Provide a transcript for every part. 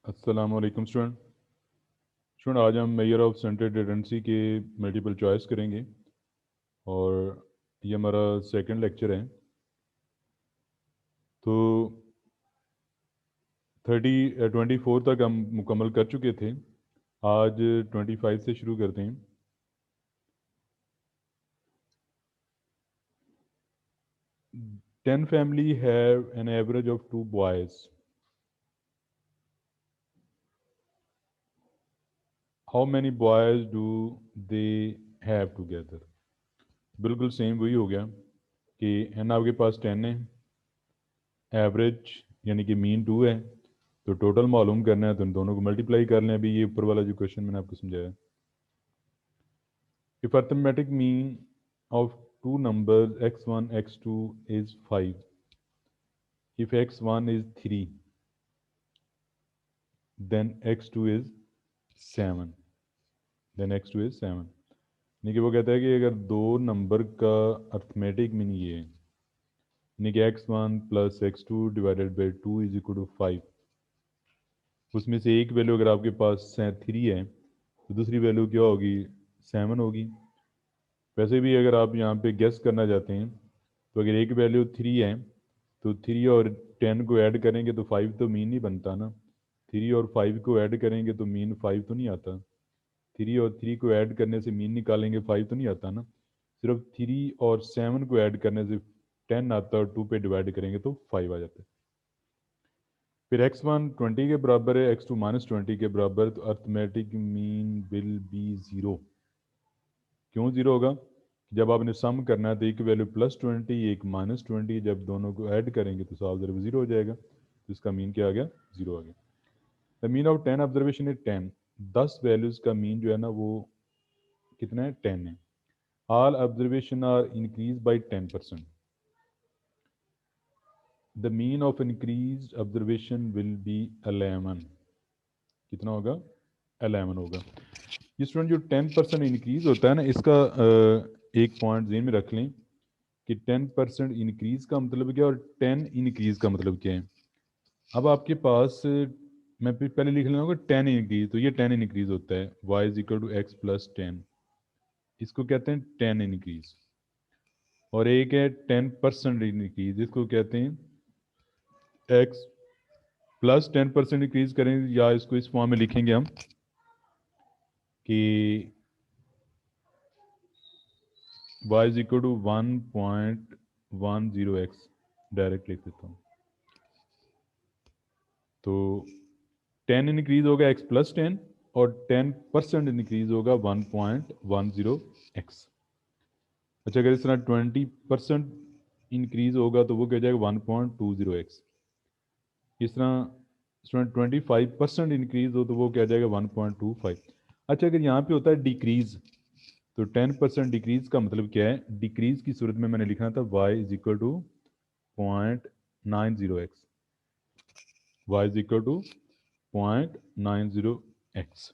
अस्सलाम वालेकुम स्टूडेंट आज हम मेजर ऑफ सेंट्रल टेंडेंसी के मल्टीपल चॉइस करेंगे और ये हमारा सेकंड लेक्चर है। तो 24 तक हम मुकम्मल कर चुके थे। आज 25 से शुरू करते हैं। 10 family have an average of 2 boys. How many boys do they have together. बिल्कुल सेम वही हो गया कि एन आपके पास 10 है, एवरेज यानी कि मीन 2 है, तो टोटल मालूम करना है तो इन दोनों को मल्टीप्लाई कर लें। अभी ये ऊपर वाला जो क्वेश्चन मैंने आपको समझाया, if arithmetic mean of two numbers x1 x2 is 5, if x1 is 3 then x2 is 7, then x2 is 7। यानी कि वो कहता है कि अगर दो नंबर का अर्थमेटिक मीन ये है, यानी कि x1 plus x2 divided by 2 is equal to 5, उसमें से एक वैल्यू अगर आपके पास 3 है तो दूसरी वैल्यू क्या होगी, 7 होगी। वैसे भी अगर आप यहाँ पे गेस करना चाहते हैं तो अगर एक वैल्यू 3 है तो 3 और 10 को ऐड करेंगे तो 5 तो मीन नहीं बनता ना। 3 और 5 को ऐड करेंगे तो मीन 5 तो नहीं आता। 3 और 3 को ऐड करने से मीन निकालेंगे 5 तो नहीं आता ना। सिर्फ 3 और 7 को ऐड करने से 10 आता है और 2 पे डिवाइड करेंगे तो 5 आ जाता है। फिर x1 20 के बराबर है, x2 -20 के बराबर, तो arithmetic mean will be zero. क्यों ज़ीरो होगा? जब आपने सम करना है तो एक वैल्यू +20 एक -20, जब दोनों को ऐड करेंगे तो साफ ज़रूर ज़ीरो हो जाएगा, तो इसका मीन क्या आ गया, ज़ीरो आ गया। The mean of 10 observation is 10। 10 values का मीन जो है ना वो कितना है, 10 है। All observation are increase by 10%। The mean of increase observation will be 11। कितना होगा, 11 होगा। ये स्टूडेंट जो 10% इंक्रीज होता है ना, इसका एक पॉइंट जेन में रख लें कि 10% इंक्रीज का मतलब क्या है और 10 इंक्रीज का मतलब क्या है। अब आपके पास मैं पहले लिख लेना होगा 10 इंक्रीज, तो ये 10 इंक्रीज होता है, y is equal to x plus 10, इसको कहते हैं 10 इंक्रीज। और एक है 10% इंक्रीज, इसको कहते हैं x प्लस 10% इंक्रीज करेंगे, या इसको इस फॉर्म में लिखेंगे हम कि y is equal to 1.10x, direct लिख देता हूँ। तो 10 इंक्रीज होगा x प्लस 10 और 10% इंक्रीज होगा 1.10x। अच्छा, अगर इस तरह 20% इंक्रीज होगा तो वो क्या हो जाएगा, 1.20x। इस तरह स्टूडेंट 25% इंक्रीज हो तो वो क्या हो जाएगा, 1.25। अच्छा, अगर यहाँ पे होता है डिक्रीज, तो 10% डिक्रीज का मतलब क्या है, डिक्रीज की सूरत में मैंने लिखना था y is equal to 0.90x, y is equal to 0.90x।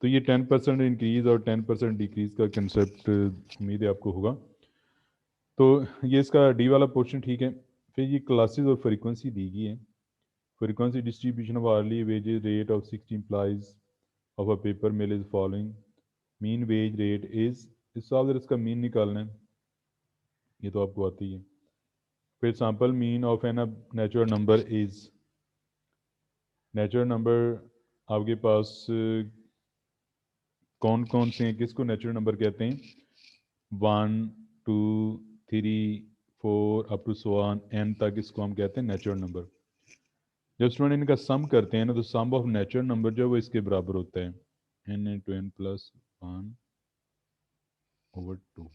तो ये 10% इंक्रीज और 10% डिक्रीज का कंसेप्ट उम्मीद है आपको होगा। तो ये इसका डी वाला पोर्शन ठीक है। फिर ये क्लासेस और फ्रीक्वेंसी दी गई है। Frequency distribution of early wages rate of 60 employees of a paper mill is following. Mean wage rate is, इस साल इसका मीन निकालना है, ये तो आपको आती है। फिर sample mean of n natural number is, natural number आपके पास कौन कौन से हैं, किसको नेचुरल नंबर कहते हैं, 1 2 3 4 up to so on n तक, इसको हम कहते हैं नेचुरल नंबर। जब स्टूडेंट इनका सम करते हैं ना, तो सम ऑफ नेचुरल नंबर जो है वो इसके बराबर होता है, n into n plus 1/2।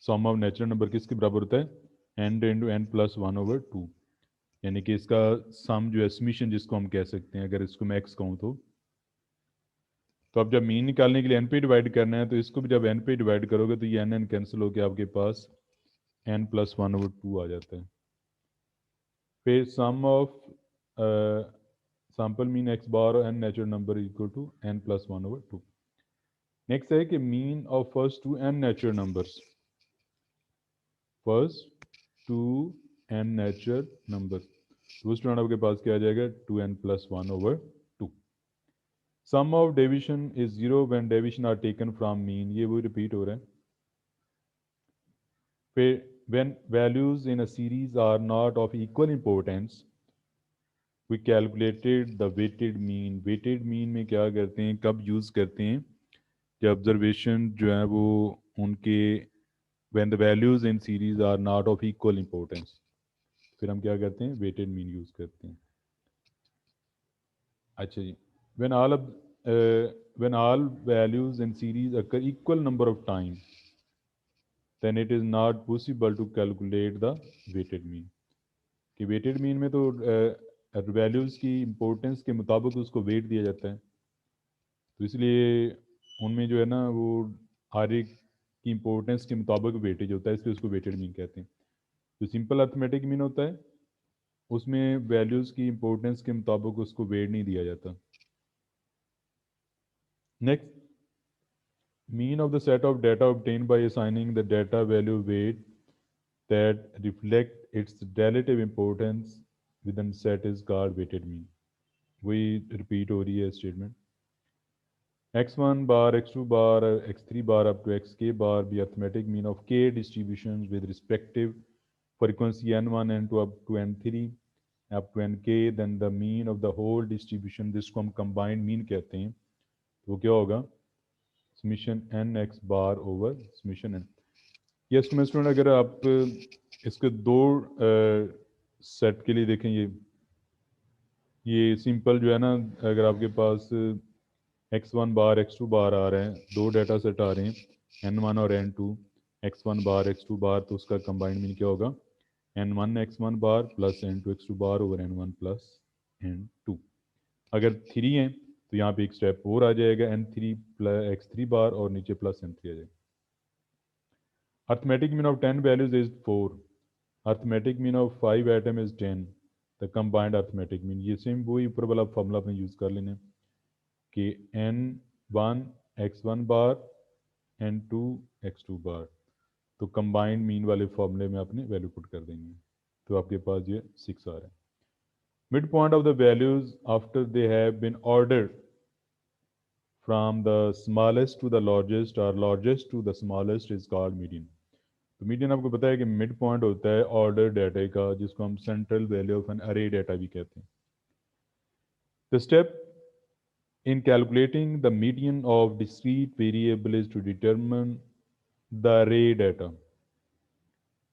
Sum of natural number किसके बराबर होता है, एन इंटू एन प्लस 1/2। यानी कि इसका सम जो है, समीशन जिसको हम कह सकते हैं, अगर इसको मैं एक्स कहूँ तो अब जब मीन निकालने के लिए एन पे डिवाइड करना है, तो इसको भी जब एन पे डिवाइड करोगे तो ये एन एन कैंसिल होकर आपके पास एन प्लस 1/2 आ जाता है। फिर sum of sample mean x bar और n natural number equal to n plus 1/2। Next है कि mean of first two n natural numbers, first two n natural number. तो उस दौरान आपके पास क्या आ जाएगा 2n+1/2। Sum of deviation is 0 when deviation are taken from mean, ये वही रिपीट हो रहा है। फिर when values in a series are not of equal importance we calculated the weighted mean. Weighted mean में क्या करते हैं, कब यूज़ करते हैं, कि ऑब्जर्वेशन जो है वो उनके when the values in series are not of equal importance, फिर हम क्या करते हैं, वेटेड मीन यूज़ करते हैं। अच्छा जी, when all when all values in series occur equal number of time then it is not possible to calculate the weighted mean। कि weighted mean में तो वैल्यूज़ की इम्पोर्टेंस के मुताबिक उसको वेट दिया जाता है, तो इसलिए उनमें जो है ना वो हर एक की इम्पोर्टेंस के मुताबिक वेटेज होता है, इसलिए उसको वेटेड मीन कहते हैं। जो सिंपल अर्थमेटिक मीन होता है उसमें वैल्यूज़ की इम्पोर्टेंस के मुताबिक उसको वेट नहीं दिया जाता। Next, mean of the set of data obtained by assigning the data value weight that reflect its relative importance within set is called weighted mean। वही रिपीट हो रही है statement. x1 bar, x2 bar, x3 bar up to xk bar be arithmetic mean of k distributions with respective frequency n1 n2 up to n3 up to nk, then the mean of the whole distribution, जिसको हम combined mean कहते हैं, तो वो क्या होगा, summation N x बार over summation N. ये student अगर आप इसके दो सेट के लिए देखें, ये सिंपल जो है ना, अगर आपके पास x1 बार x2 बार आ रहे हैं, दो डाटा सेट आ रहे हैं n1 और n2, x1 बार x2 बार, तो उसका कंबाइंड मीन क्या होगा, n1 x1 बार प्लस n2 x2 बार ओवर n1 प्लस n2। अगर 3 हैं तो यहाँ पे एक स्टेप और आ जाएगा, n3 प्लस x3 बार और नीचे प्लस n3 आ जाएगा। Arithmetic mean of 10 values is 4, arithmetic mean of 5 item is 10, the combined arithmetic mean. ये सेम वही ऊपर वाला फॉर्मूला आपने यूज़ कर लेना कि n1 x1 बार n2 x2 बार, तो कंबाइंड मीन वाले फॉर्मूले में आपने वैल्यू पुट कर देंगे, तो आपके पास ये 6 आ रहा है। Mid point of the values after they have been ordered from the smallest to the largest or largest to the smallest is called median। तो मीडियन आपको पता है कि मिड पॉइंट होता है ऑर्डर डाटा का, जिसको हम central value of an array data भी कहते हैं। The step in calculating the median of discrete variable is to determine the array data.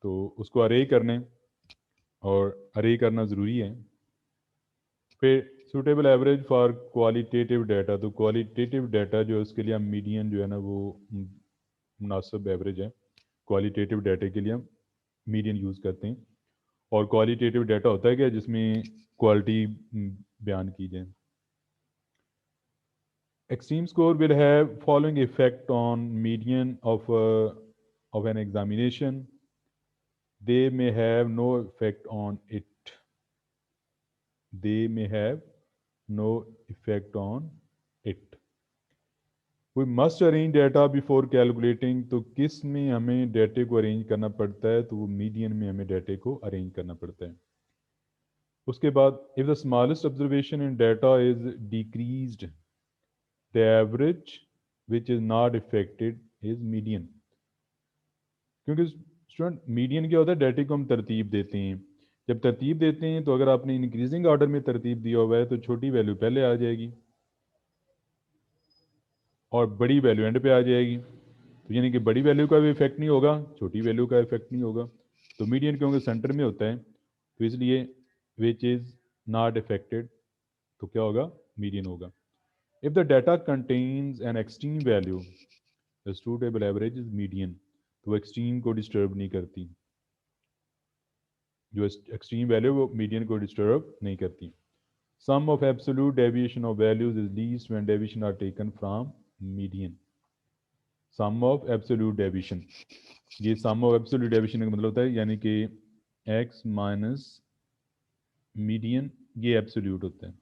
तो उसको अरे करने और अरे करना ज़रूरी है। फिर suitable average for qualitative data, तो क्वालिटेटिव डाटा जो है उसके लिए हम मीडियन जो है ना वो मुनासिब एवरेज है, क्वालिटेटिव डाटा के लिए हम मीडियन यूज़ करते हैं। और क्वालिटेटिव डाटा होता है क्या, जिसमें क्वालिटी बयान की जाए। Extreme score will have following effect on median of an examination, they may have no effect on it, they may have no effect on it। we must arrange data before calculating, तो किस में हमें डाटे को arrange करना पड़ता है, तो वो मीडियन में हमें डाटे को अरेंज करना पड़ता है। उसके बाद if the smallest observation in data is decreased the average which is not affected is median. क्योंकि स्टूडेंट मीडियन क्या होता है, डाटे को हम तरतीब देते हैं, जब तरतीब देते हैं तो अगर आपने इंक्रीजिंग ऑर्डर में तरतीब दिया हुआ है तो छोटी वैल्यू पहले आ जाएगी और बड़ी वैल्यू एंड पे आ जाएगी, तो यानी कि बड़ी वैल्यू का भी इफेक्ट नहीं होगा, छोटी वैल्यू का इफेक्ट नहीं होगा। तो मीडियन क्योंकि सेंटर में होता है तो इसलिए विच इज़ नॉट इफेक्टेड, तो क्या होगा, मीडियन होगा। If the data contains an extreme value the suitable average is median, तो एक्सट्रीम को डिस्टर्ब नहीं करती, जो एक्सट्रीम वैल्यू वो मीडियन को डिस्टर्ब नहीं करती। Sum of absolute deviation of values is least when deviation are taken from median। Sum of absolute deviation, ये sum of absolute deviation का मतलब होता है यानी कि x माइनस मीडियन, ये एब्सोल्यूट होता है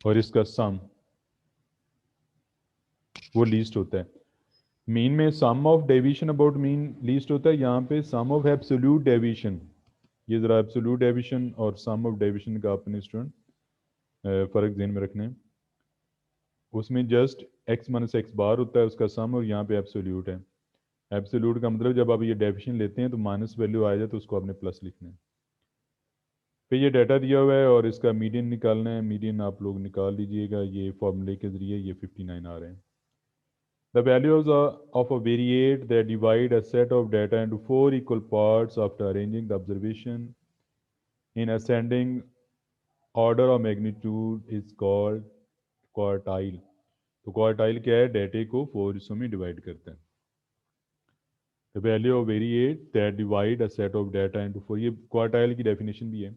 और इसका सम वो लीस्ट होता है। मीन में sum of deviation about mean least होता है, यहाँ पे सम ऑफ एब्सोल्यूट डेविएशन ये ज़रा एब्सोल्यूट डेविएशन और सम ऑफ डेविएशन का अपने स्टूडेंट फ़र्क ध्यान में रखने हैं। उसमें जस्ट x माइनस एक्स बार होता है उसका सम, और यहाँ पे एब्सोल्यूट है। एब्सोल्यूट का मतलब जब आप ये डेफिनेशन लेते हैं तो माइनस वैल्यू आ जाए तो उसको आपने प्लस लिखना है। फिर ये डाटा दिया हुआ है और इसका मीडियन निकालना है। मीडियन आप लोग निकाल लीजिएगा, ये फॉर्मूले के ज़रिए ये 59 आ रहे हैं। The values of a variate that divide a set of data into 4 equal parts after arranging the observation in ascending order of magnitude is called quartile. तो क्वार्टाइल क्या है? डेटे को 4 हिस्सों में डिवाइड करते हैं। The value of variate that divide a set of data into 4, ये quartile की डेफिनेशन भी है।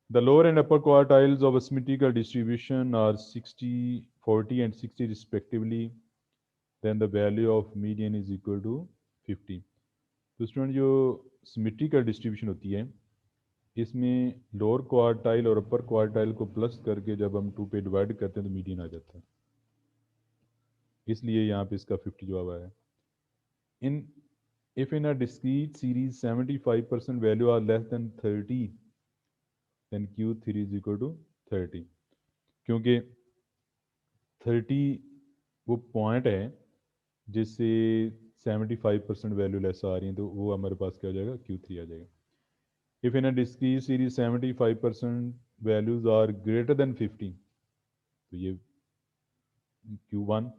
The lower and upper quartiles of a symmetrical distribution are 60, 40 and 60 respectively. Then the value of median is equal to 50. तो student जो symmetrical distribution होती है इसमें lower quartile और अपर क्वार्टाइल को प्लस करके जब हम 2 पे डिवाइड करते हैं तो मीडियन आ जाता है, इसलिए यहाँ पे इसका 50 जवाब आया है। In if in a discrete series 75% value are less than 30 then Q3 is equal to 30, क्योंकि 30 वो पॉइंट है जिससे 75% वैल्यू लेस आ रही है, तो वो हमारे पास क्या हो जाएगा? Q3 आ जाएगा। If in a discrete series 75% values are greater than 50, तो ये Q1,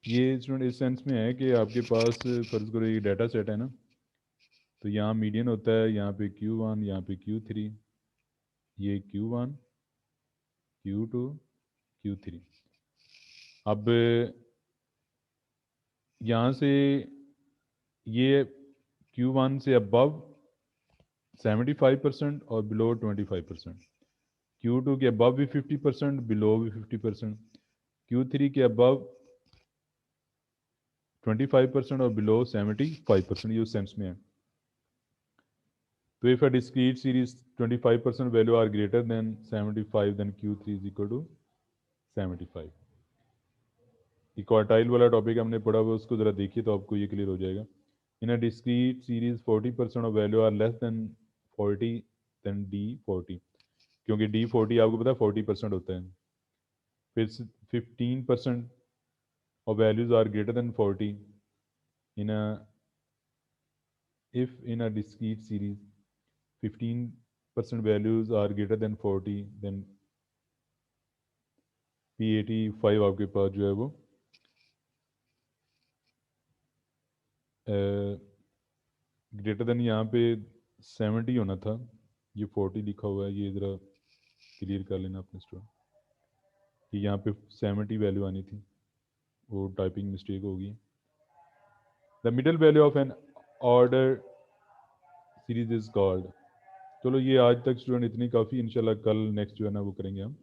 ये स्टूडेंट इस सेंस में है कि आपके पास फर्ज करो ये डाटा सेट है ना, तो यहाँ मीडियन होता है, यहाँ पे Q1, यहाँ पे Q3, ये Q1, Q2, Q3। अब यहाँ से ये Q1 से अबव 75% और बिलो 25%, Q2 के अबव भी 50%, बिलो भी 50%, Q3 के अबव 25% और बिलो 75%, ये उस सेंस में है। तो if a discrete series 25% value are greater than 75 then Q3 is equal to 75। ये क्वार्टाइल वाला टॉपिक हमने पढ़ा हुआ, उसको ज़रा देखिए तो आपको ये क्लियर हो जाएगा। In a discrete series 40% of value are less than 40 then D40, क्योंकि D40 आपको पता है 40% होता है। फिर 15% of values are greater than 40 in a if in a discrete series 15% values are greater than 40, then P85 आपके पास जो है वो ग्रेटर देन यहाँ पे 70 होना था, ये 40 लिखा हुआ है, ये ज़रा क्लियर कर लेना अपने स्टूडेंट कि यहाँ पे 70 वैल्यू आनी थी, वो टाइपिंग मिस्टेक होगी। The middle value of an order series is called. चलो ये आज तक स्टूडेंट इतनी काफ़ी, इंशाल्लाह कल नेक्स्ट जो है ना वो करेंगे हम